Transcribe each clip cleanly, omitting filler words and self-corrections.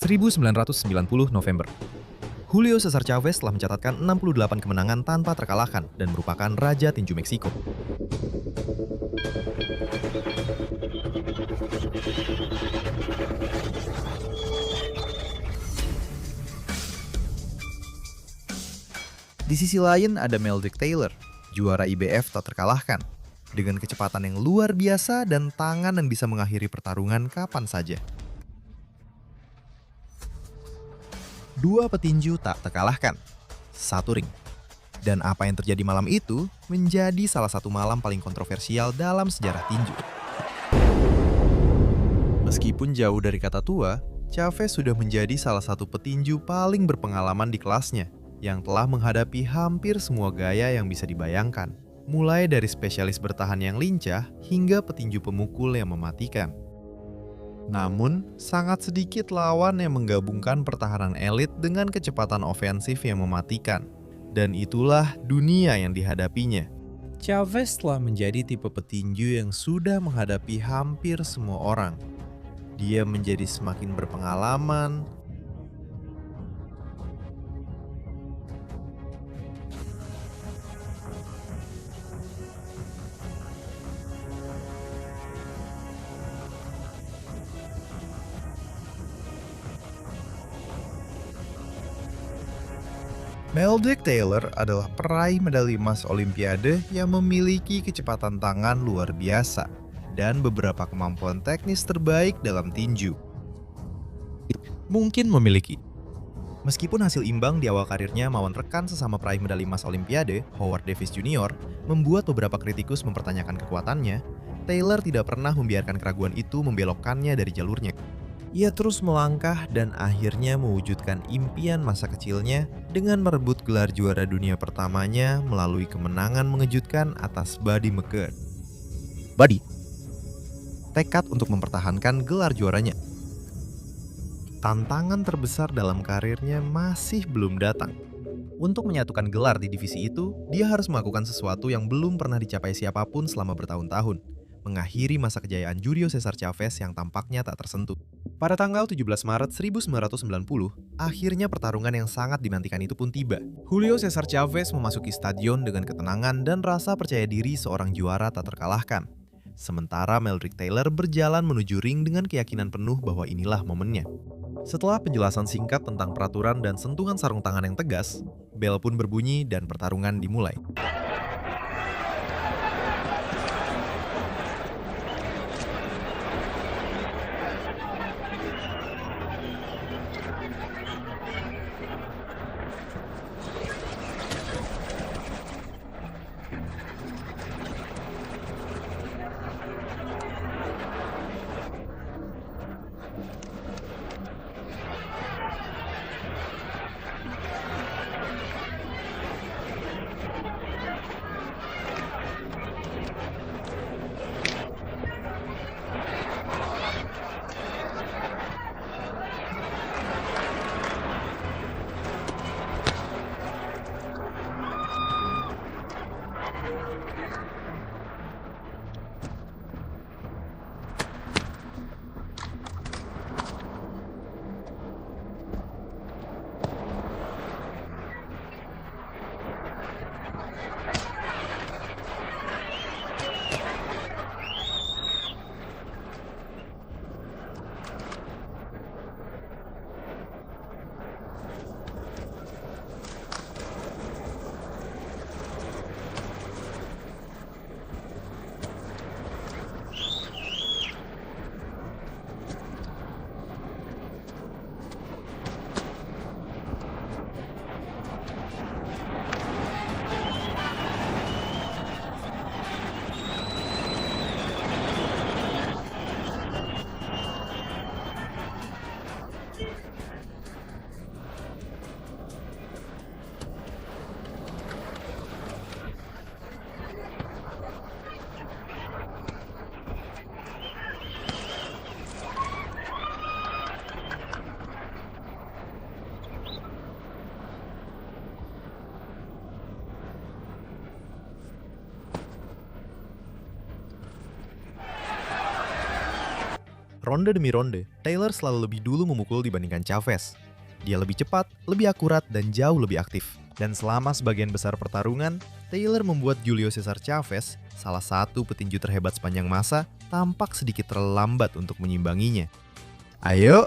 1990 November. Julio Cesar Chavez telah mencatatkan 68 kemenangan tanpa terkalahkan dan merupakan Raja Tinju Meksiko. Di sisi lain ada Meldrick Taylor, juara IBF tak terkalahkan, dengan kecepatan yang luar biasa dan tangan yang bisa mengakhiri pertarungan kapan saja. Dua petinju tak terkalahkan, satu ring. Dan apa yang terjadi malam itu menjadi salah satu malam paling kontroversial dalam sejarah tinju. Meskipun jauh dari kata tua, Chavez sudah menjadi salah satu petinju paling berpengalaman di kelasnya, yang telah menghadapi hampir semua gaya yang bisa dibayangkan, mulai dari spesialis bertahan yang lincah hingga petinju pemukul yang mematikan. Namun, sangat sedikit lawan yang menggabungkan pertahanan elit dengan kecepatan ofensif yang mematikan. Dan itulah dunia yang dihadapinya. Chavez telah menjadi tipe petinju yang sudah menghadapi hampir semua orang. Dia menjadi semakin berpengalaman, Meldrick Taylor adalah peraih medali emas Olimpiade yang memiliki kecepatan tangan luar biasa dan beberapa kemampuan teknis terbaik dalam tinju. Mungkin memiliki. Meskipun hasil imbang di awal karirnya melawan rekan sesama peraih medali emas Olimpiade, Howard Davis Jr., membuat beberapa kritikus mempertanyakan kekuatannya, Taylor tidak pernah membiarkan keraguan itu membelokkannya dari jalurnya. Ia terus melangkah dan akhirnya mewujudkan impian masa kecilnya dengan merebut gelar juara dunia pertamanya melalui kemenangan mengejutkan atas Buddy McGirt. Buddy tekad untuk mempertahankan gelar juaranya. Tantangan terbesar dalam karirnya masih belum datang. Untuk menyatukan gelar di divisi itu, dia harus melakukan sesuatu yang belum pernah dicapai siapapun selama bertahun-tahun. Mengakhiri masa kejayaan Julio Cesar Chavez yang tampaknya tak tersentuh. Pada tanggal 17 Maret 1990, akhirnya pertarungan yang sangat dinantikan itu pun tiba. Julio Cesar Chavez memasuki stadion dengan ketenangan dan rasa percaya diri seorang juara tak terkalahkan. Sementara Meldrick Taylor berjalan menuju ring dengan keyakinan penuh bahwa inilah momennya. Setelah penjelasan singkat tentang peraturan dan sentuhan sarung tangan yang tegas, bel pun berbunyi dan pertarungan dimulai. Ronde demi ronde, Taylor selalu lebih dulu memukul dibandingkan Chavez. Dia lebih cepat, lebih akurat, dan jauh lebih aktif. Dan selama sebagian besar pertarungan, Taylor membuat Julio Cesar Chavez, salah satu petinju terhebat sepanjang masa, tampak sedikit terlambat untuk menyimbanginya. Ayo!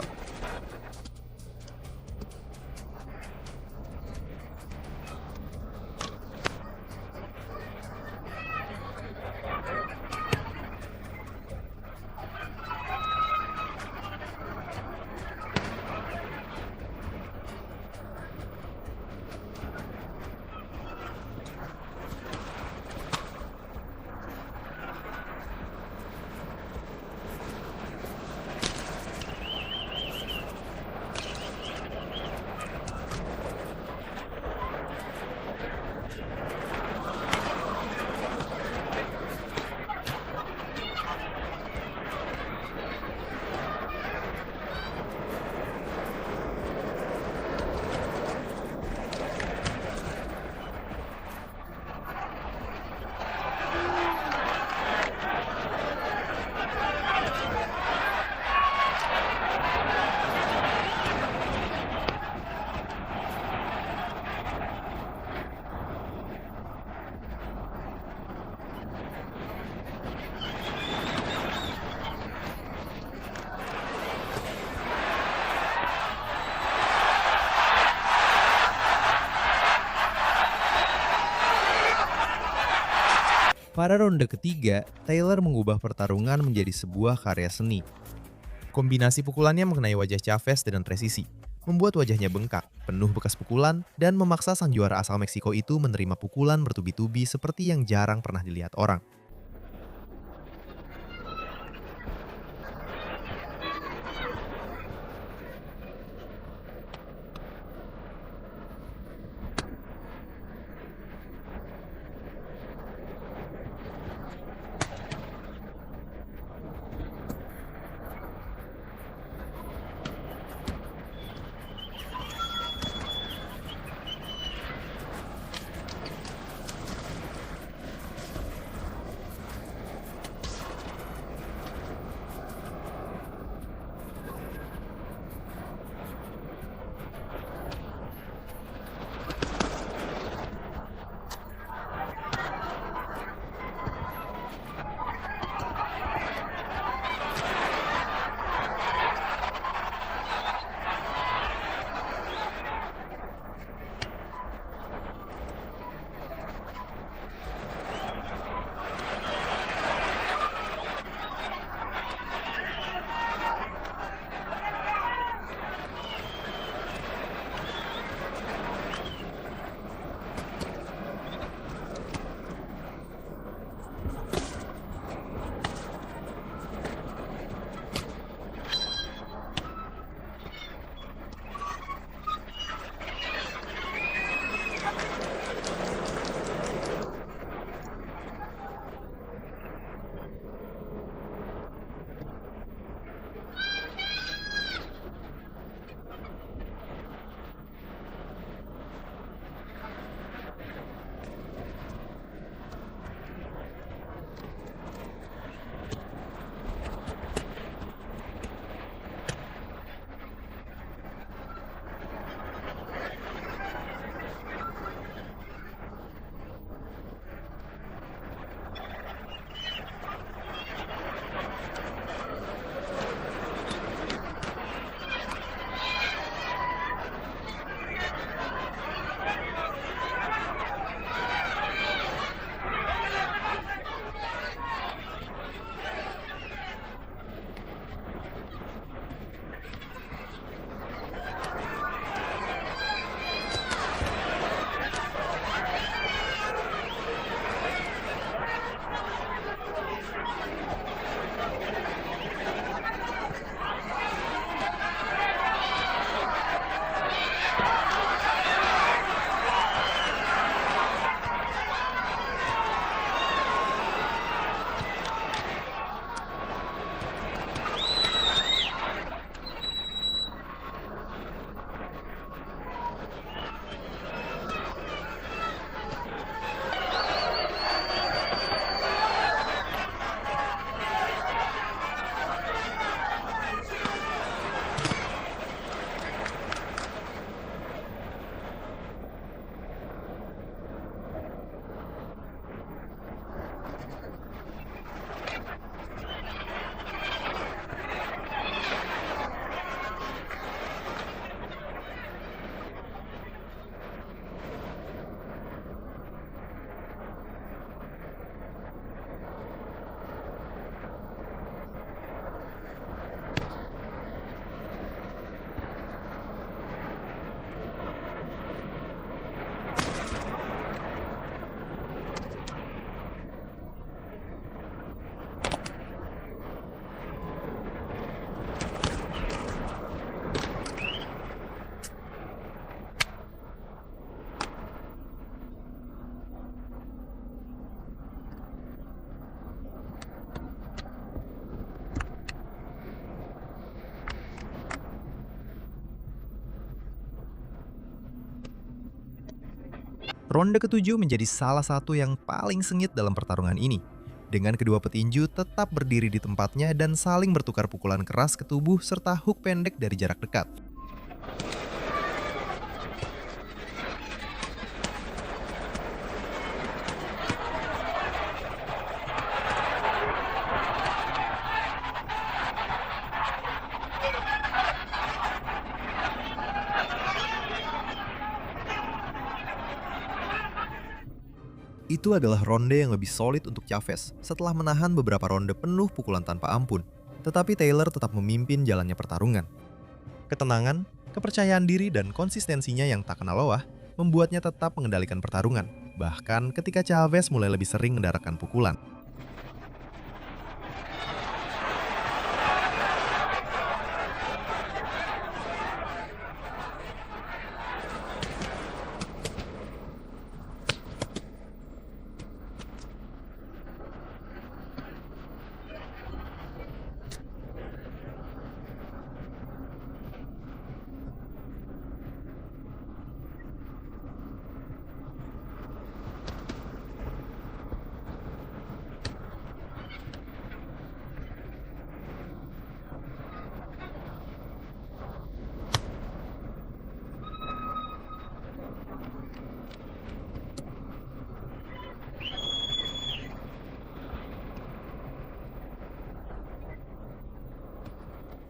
Pada ronde ketiga, Taylor mengubah pertarungan menjadi sebuah karya seni. Kombinasi pukulannya mengenai wajah Chavez dengan presisi, membuat wajahnya bengkak, penuh bekas pukulan, dan memaksa sang juara asal Meksiko itu menerima pukulan bertubi-tubi seperti yang jarang pernah dilihat orang. Ronde ketujuh menjadi salah satu yang paling sengit dalam pertarungan ini. Dengan kedua petinju tetap berdiri di tempatnya dan saling bertukar pukulan keras ke tubuh serta hook pendek dari jarak dekat. Itu adalah ronde yang lebih solid untuk Chavez setelah menahan beberapa ronde penuh pukulan tanpa ampun. Tetapi Taylor tetap memimpin jalannya pertarungan. Ketenangan, kepercayaan diri, dan konsistensinya yang tak kenal lelah membuatnya tetap mengendalikan pertarungan. Bahkan ketika Chavez mulai lebih sering mendaratkan pukulan.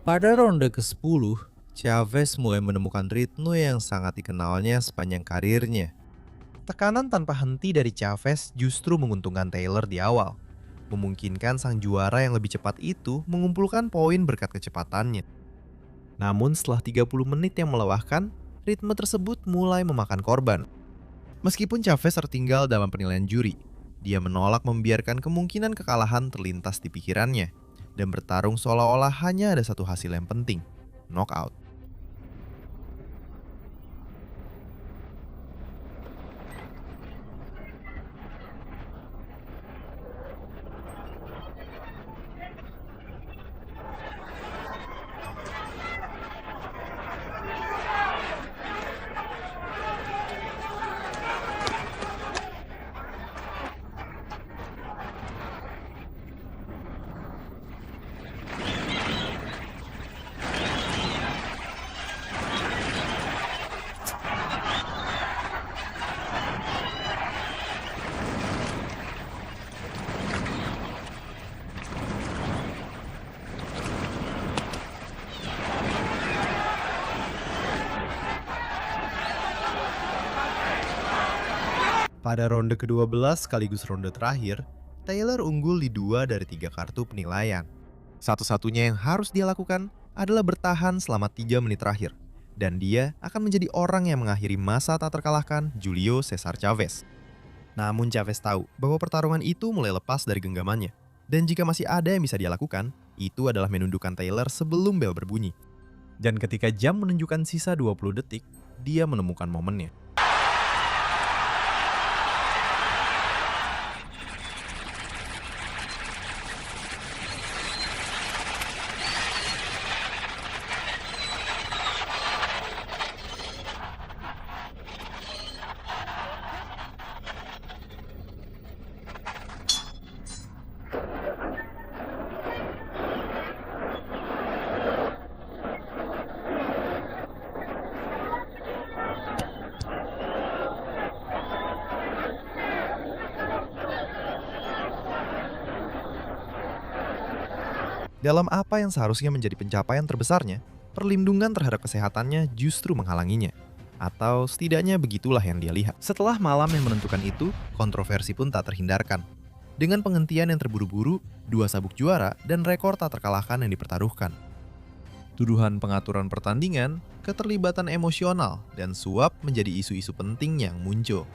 Pada ronde ke-10, Chavez mulai menemukan ritme yang sangat dikenalnya sepanjang karirnya. Tekanan tanpa henti dari Chavez justru menguntungkan Taylor di awal, memungkinkan sang juara yang lebih cepat itu mengumpulkan poin berkat kecepatannya. Namun setelah 30 menit yang melelahkan, ritme tersebut mulai memakan korban. Meskipun Chavez tertinggal dalam penilaian juri, dia menolak membiarkan kemungkinan kekalahan terlintas di pikirannya dan bertarung seolah-olah hanya ada satu hasil yang penting, knockout. Pada ronde ke-12 sekaligus ronde terakhir, Taylor unggul di 2 dari 3 kartu penilaian. Satu-satunya yang harus dia lakukan adalah bertahan selama 3 menit terakhir. Dan dia akan menjadi orang yang mengakhiri masa tak terkalahkan Julio Cesar Chavez. Namun Chavez tahu bahwa pertarungan itu mulai lepas dari genggamannya. Dan jika masih ada yang bisa dia lakukan, itu adalah menundukkan Taylor sebelum bel berbunyi. Dan ketika jam menunjukkan sisa 20 detik, dia menemukan momennya. Dalam apa yang seharusnya menjadi pencapaian terbesarnya, perlindungan terhadap kesehatannya justru menghalanginya. Atau setidaknya begitulah yang dia lihat. Setelah malam yang menentukan itu, kontroversi pun tak terhindarkan. Dengan penghentian yang terburu-buru, 2 sabuk juara, dan rekor tak terkalahkan yang dipertaruhkan. Tuduhan pengaturan pertandingan, keterlibatan emosional, dan suap menjadi isu-isu penting yang muncul.